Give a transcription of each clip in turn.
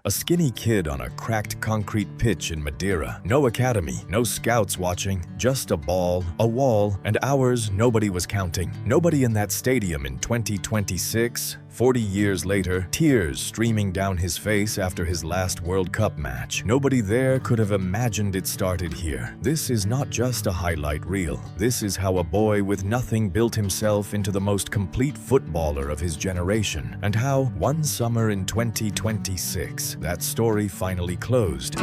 A skinny kid on a cracked concrete pitch in Madeira. No academy, no scouts watching, just a ball, a wall, and hours nobody was counting. Nobody in that stadium in 2026, 40 years later, tears streaming down his face after his last World Cup match. Nobody there could have imagined it started here. This is not just a highlight reel. This is how a boy with nothing built himself into the most complete footballer of his generation, and how, one summer in 2026, that story finally closed.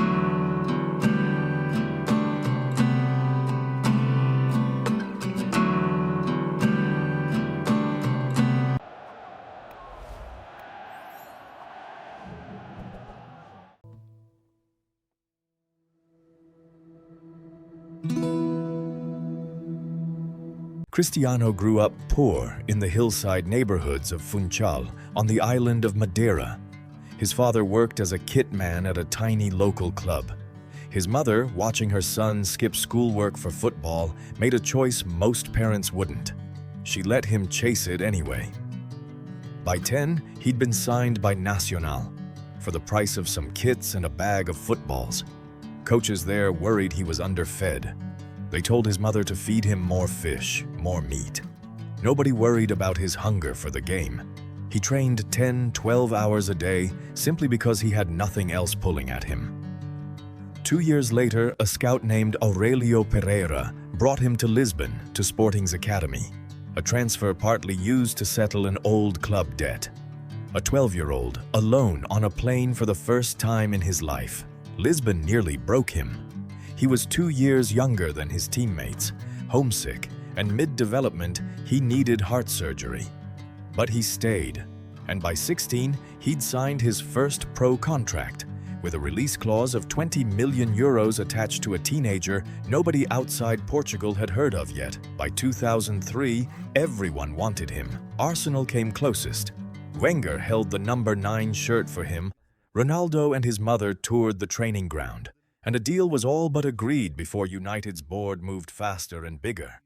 Cristiano grew up poor in the hillside neighborhoods of Funchal on the island of Madeira. His father worked as a kit man at a tiny local club. His mother, watching her son skip schoolwork for football, made a choice most parents wouldn't. She let him chase it anyway. By 10, he'd been signed by Nacional for the price of some kits and a bag of footballs. Coaches there worried he was underfed. They told his mother to feed him more fish, more meat. Nobody worried about his hunger for the game. He trained 10, 12 hours a day simply because he had nothing else pulling at him. 2 years later, a scout named Aurelio Pereira brought him to Lisbon to Sporting's academy, a transfer partly used to settle an old club debt. A 12-year-old, alone on a plane for the first time in his life. Lisbon nearly broke him. He was 2 years younger than his teammates, homesick, and mid-development, he needed heart surgery. But he stayed, and by 16, he'd signed his first pro contract, with a release clause of 20 million euros attached to a teenager nobody outside Portugal had heard of yet. By 2003, everyone wanted him. Arsenal came closest. Wenger held the number 9 shirt for him. Ronaldo and his mother toured the training ground, and a deal was all but agreed before United's board moved faster and bigger.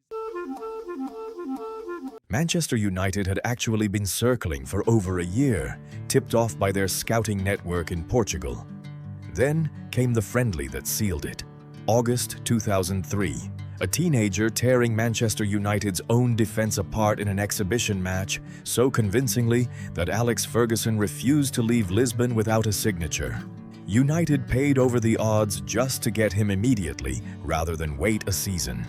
Manchester United had actually been circling for over a year, tipped off by their scouting network in Portugal. Then came the friendly that sealed it. August 2003, a teenager tearing Manchester United's own defense apart in an exhibition match so convincingly that Alex Ferguson refused to leave Lisbon without a signature. United paid over the odds just to get him immediately rather than wait a season.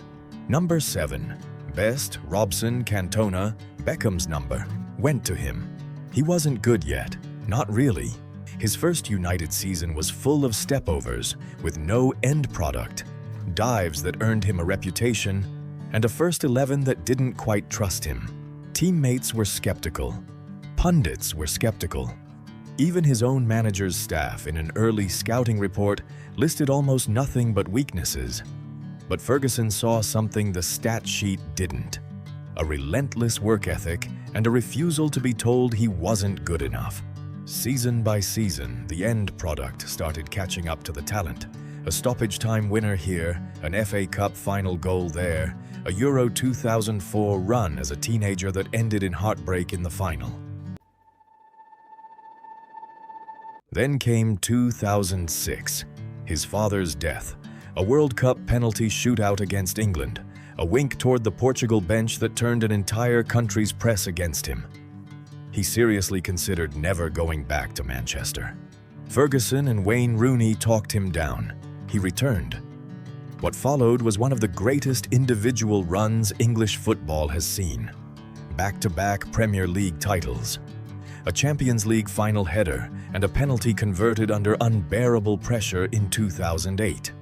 Number 7. Best, Robson, Cantona, Beckham's number, went to him. He wasn't good yet, not really. His first United season was full of stepovers with no end product, dives that earned him a reputation, and a first 11 that didn't quite trust him. Teammates were skeptical. Pundits were skeptical. Even his own manager's staff in an early scouting report listed almost nothing but weaknesses. But Ferguson saw something the stat sheet didn't: a relentless work ethic and a refusal to be told he wasn't good enough. Season by season, the end product started catching up to the talent. A stoppage time winner here, an FA Cup final goal there, a Euro 2004 run as a teenager that ended in heartbreak in the final. Then came 2006, his father's death, a World Cup penalty shootout against England, a wink toward the Portugal bench that turned an entire country's press against him. He seriously considered never going back to Manchester. Ferguson and Wayne Rooney talked him down. He returned. What followed was one of the greatest individual runs English football has seen. Back-to-back Premier League titles, a Champions League final header, and a penalty converted under unbearable pressure in 2008.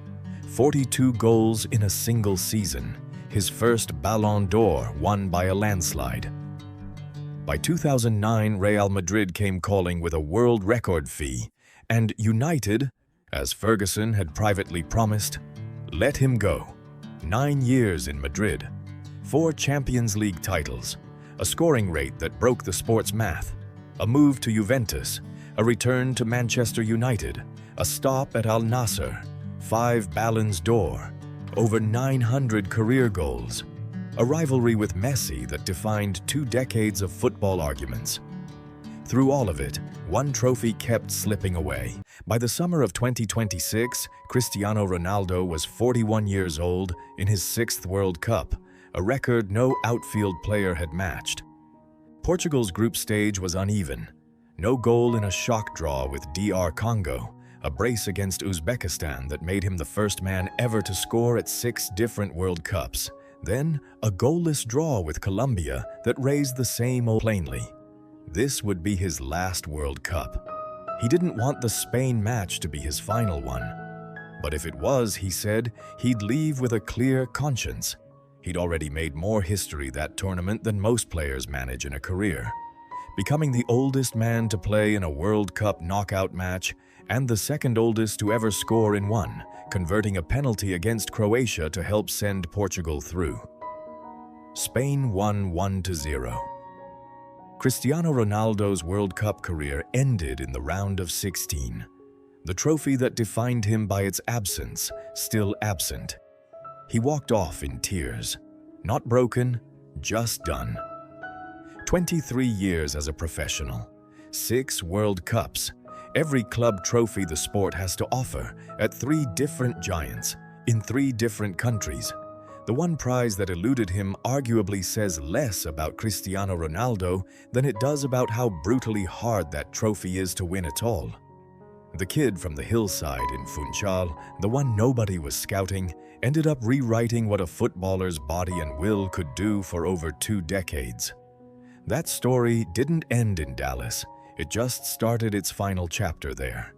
42 goals in a single season, his first Ballon d'Or won by a landslide. By 2009, Real Madrid came calling with a world record fee, and United, as Ferguson had privately promised, let him go. 9 years in Madrid, 4 Champions League titles, a scoring rate that broke the sports math, a move to Juventus, a return to Manchester United, a stop at Al Nassr, 5 Ballons d'Or, over 900 career goals, a rivalry with Messi that defined 2 decades of football arguments. Through all of it, one trophy kept slipping away. By the summer of 2026, Cristiano Ronaldo was 41 years old in his 6th World Cup, a record no outfield player had matched. Portugal's group stage was uneven. No goal in a shock draw with DR Congo, a brace against Uzbekistan that made him the first man ever to score at 6 different World Cups. Then, a goalless draw with Colombia that raised the same old plainly. This would be his last World Cup. He didn't want the Spain match to be his final one. But if it was, he said, he'd leave with a clear conscience. He'd already made more history that tournament than most players manage in a career, becoming the oldest man to play in a World Cup knockout match and the 2nd oldest to ever score in one, converting a penalty against Croatia to help send Portugal through. Spain won 1-0. Cristiano Ronaldo's World Cup career ended in the round of 16. The trophy that defined him by its absence, still absent. He walked off in tears. Not broken, just done. 23 years as a professional, 6 World Cups, every club trophy the sport has to offer at 3 different giants, in 3 different countries. The one prize that eluded him arguably says less about Cristiano Ronaldo than it does about how brutally hard that trophy is to win at all. The kid from the hillside in Funchal, the one nobody was scouting, ended up rewriting what a footballer's body and will could do for over 2 decades. That story didn't end in Dallas. It just started its final chapter there.